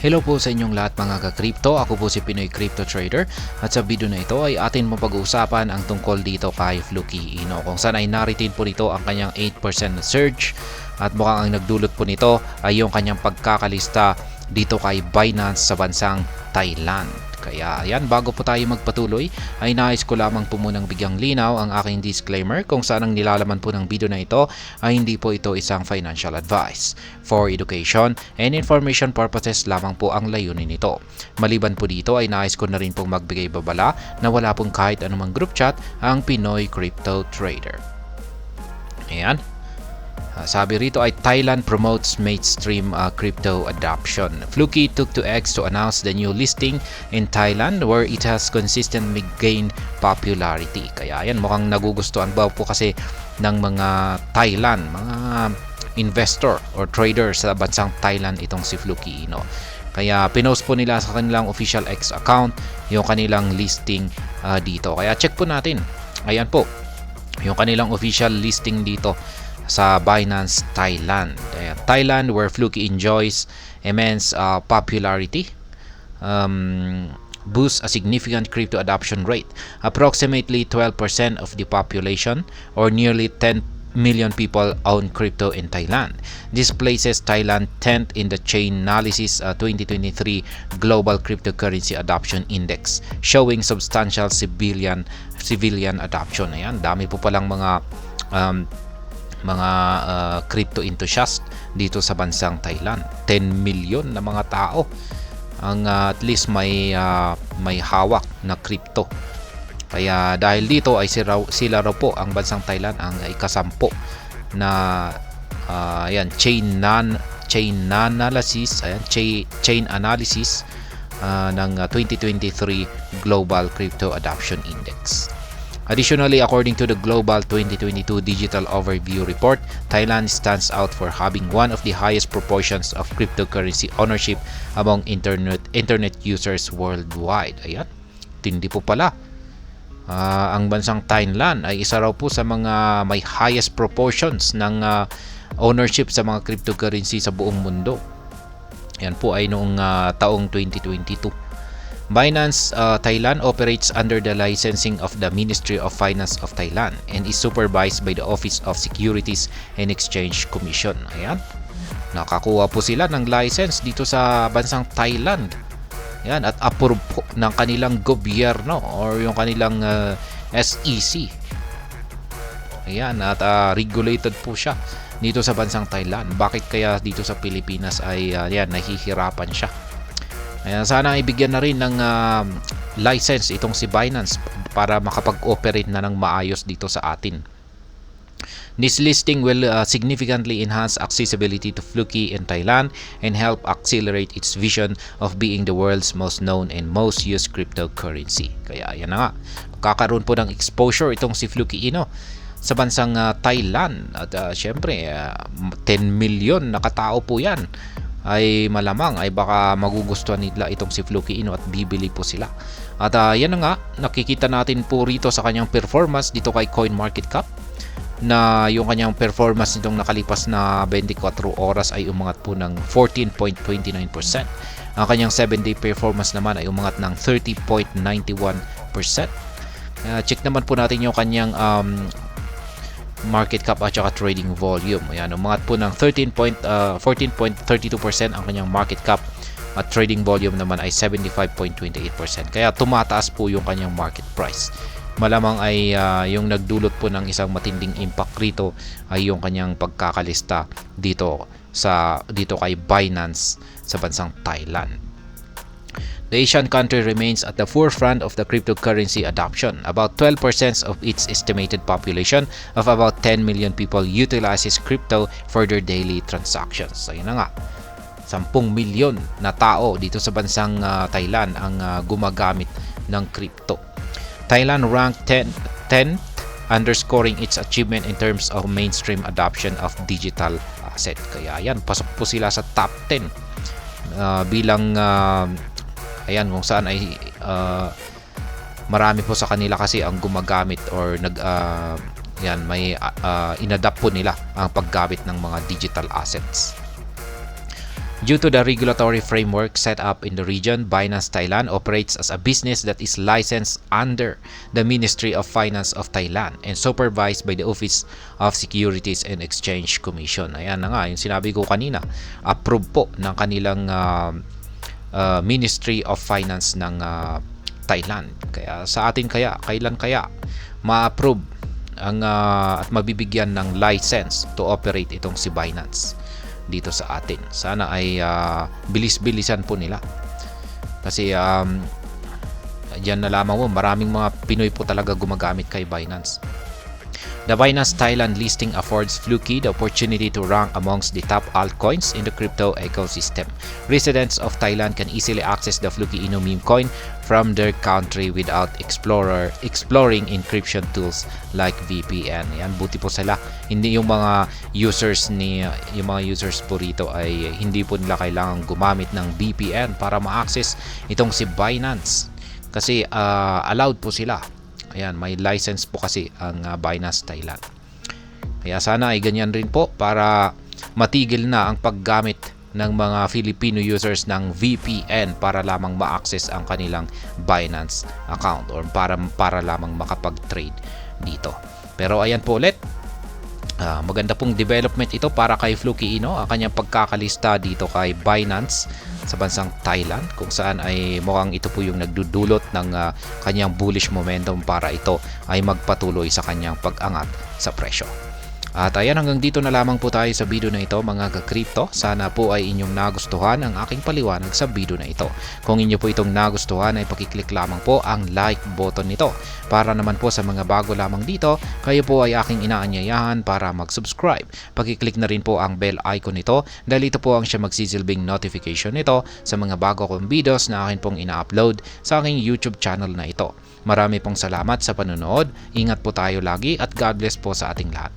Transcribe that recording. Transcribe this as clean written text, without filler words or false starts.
Hello po sa inyong lahat mga ka-crypto, ako po si Pinoy Crypto Trader at sa video na ito ay atin mapag-uusapan ang tungkol dito kay Fluky Ino kung saan ay naritin po nito ang kanyang 8% na surge at mukhang ang nagdulot po nito ay yung kanyang pagkakalista dito kay Binance sa bansang Thailand. Kaya ayan, bago po tayo magpatuloy ay nais ko lamang po munang bigyang linaw ang aking disclaimer kung saan ang nilalaman po ng video na ito ay hindi po ito isang financial advice. For education and information purposes lamang po ang layunin nito. Maliban po dito ay nais ko na rin pong magbigay babala na wala pong kahit anumang group chat ang Pinoy Crypto Trader. Ayan. Sabi rito ay Thailand promotes mainstream crypto adoption. Fluky took to X to announce the new listing in Thailand where it has consistently gained popularity. Kaya yan, mukhang nagugustuhan ba po kasi ng mga Thailand, mga investor or trader sa bansang Thailand itong si Fluky Ino. Kaya pinost po nila sa kanilang official X account yung kanilang listing dito. Kaya check po natin. Ayan po, yung kanilang official listing dito sa Binance Thailand. Thailand where Fluky enjoys immense popularity, boosts a significant crypto adoption rate. Approximately 12% of the population or nearly 10 million people own crypto in Thailand. This places Thailand 10th in the Chainalysis 2023 Global Cryptocurrency Adoption Index, showing substantial civilian adoption. Ayan, dami po palang mga crypto enthusiast dito sa bansang Thailand. 10 million na mga tao ang at least may hawak na crypto. Kaya dahil dito ay sila raw po ang bansang Thailand ang ikasampo na chain analysis ng 2023 Global Crypto Adoption Index. Additionally, according to the Global 2022 Digital Overview Report, Thailand stands out for having one of the highest proportions of cryptocurrency ownership among internet users worldwide. Ayan, tindi po pala. Ang bansang Thailand ay isa raw po sa mga may highest proportions ng ownership sa mga cryptocurrency sa buong mundo. Yan po ay noong taong 2022. Binance Thailand operates under the licensing of the Ministry of Finance of Thailand and is supervised by the Office of Securities and Exchange Commission. Ayan. Nakakuha po sila ng license dito sa bansang Thailand. Ayan, at approve po ng kanilang gobyerno or yung kanilang SEC. Ayan, at regulated po siya dito sa bansang Thailand. Bakit kaya dito sa Pilipinas ay nahihirapan siya? Ayan, sana ibigyan na rin ng license itong si Binance para makapag-operate na ng maayos dito sa atin. This listing will significantly enhance accessibility to Fluky in Thailand and help accelerate its vision of being the world's most known and most used cryptocurrency. Kaya yan na nga, kakaroon po ng exposure itong si Fluky Ino sa bansang Thailand. At syempre, 10 million na katao po yan. Ay malamang ay baka magugustuhan nila itong si Fluky Ino at bibili po sila. At yan na nga, nakikita natin po rito sa kanyang performance dito kay CoinMarketCap na yung kanyang performance nitong nakalipas na 24 oras ay umangat po ng 14.29%. Ang kanyang 7-day performance naman ay umangat ng 30.91%. Check naman po natin yung kanyang market cap at saka trading volume. Ayan, umangat po ng 14.32% ang kanyang market cap at trading volume naman ay 75.28%. Kaya tumataas po yung kanyang market price. Malamang ay yung nagdulot po ng isang matinding impact rito ay yung kanyang pagkakalista dito kay Binance sa bansang Thailand. The Asian country remains at the forefront of the cryptocurrency adoption. About 12% of its estimated population of about 10 million people utilizes crypto for their daily transactions. Ayun na nga, 10 milyon na tao dito sa bansang Thailand ang gumagamit ng crypto. Thailand ranked 10th, underscoring its achievement in terms of mainstream adoption of digital asset. Kaya yan, pasok po sila sa top 10 bilang ayan, kung saan ay marami po sa kanila kasi ang gumagamit or may inadapt po nila ang paggamit ng mga digital assets. Due to the regulatory framework set up in the region, Binance Thailand operates as a business that is licensed under the Ministry of Finance of Thailand and supervised by the Office of Securities and Exchange Commission. Ayan na nga, yung sinabi ko kanina, approve po ng kanilang Ministry of Finance ng Thailand. Kaya sa atin kailan kaya ma-approve at mabibigyan ng license to operate itong si Binance dito sa atin. Sana ay bilis-bilisan po nila. Kasi diyan na lamang mo, maraming mga Pinoy po talaga gumagamit kay Binance. The Binance Thailand listing affords Fluky the opportunity to rank amongst the top altcoins in the crypto ecosystem. Residents of Thailand can easily access the Fluky Ino meme coin from their country without exploring encryption tools like VPN. Yan, buti po sila. Hindi yung mga users po rito ay hindi po nila kailangang gumamit ng VPN para ma-access itong si Binance. Kasi allowed po sila. Ayan, may license po kasi ang Binance Thailand. Kaya sana ay ganyan rin po para matigil na ang paggamit ng mga Filipino users ng VPN para lamang ma-access ang kanilang Binance account or para lamang makapag-trade dito. Pero ayan po ulit, maganda pong development ito para kay Fluky Ino, ang kanyang pagkakalista dito kay Binance sa bansang Thailand, kung saan ay mukhang ito po yung nagdudulot ng kanyang bullish momentum para ito ay magpatuloy sa kanyang pag-angat sa presyo. At ayan, hanggang dito na lamang po tayo sa video na ito mga ka-crypto. Sana po ay inyong nagustuhan ang aking paliwanag sa video na ito. Kung inyo po itong nagustuhan ay pakiclick lamang po ang like button nito. Para naman po sa mga bago lamang dito, kayo po ay aking inaanyayahan para mag-subscribe. Pakiclick na rin po ang bell icon nito dahil ito po ang siya magsisilbing notification nito sa mga bago kong videos na akin pong ina-upload sa aking YouTube channel na ito. Marami pong salamat sa panonood. Ingat po tayo lagi at God bless po sa ating lahat.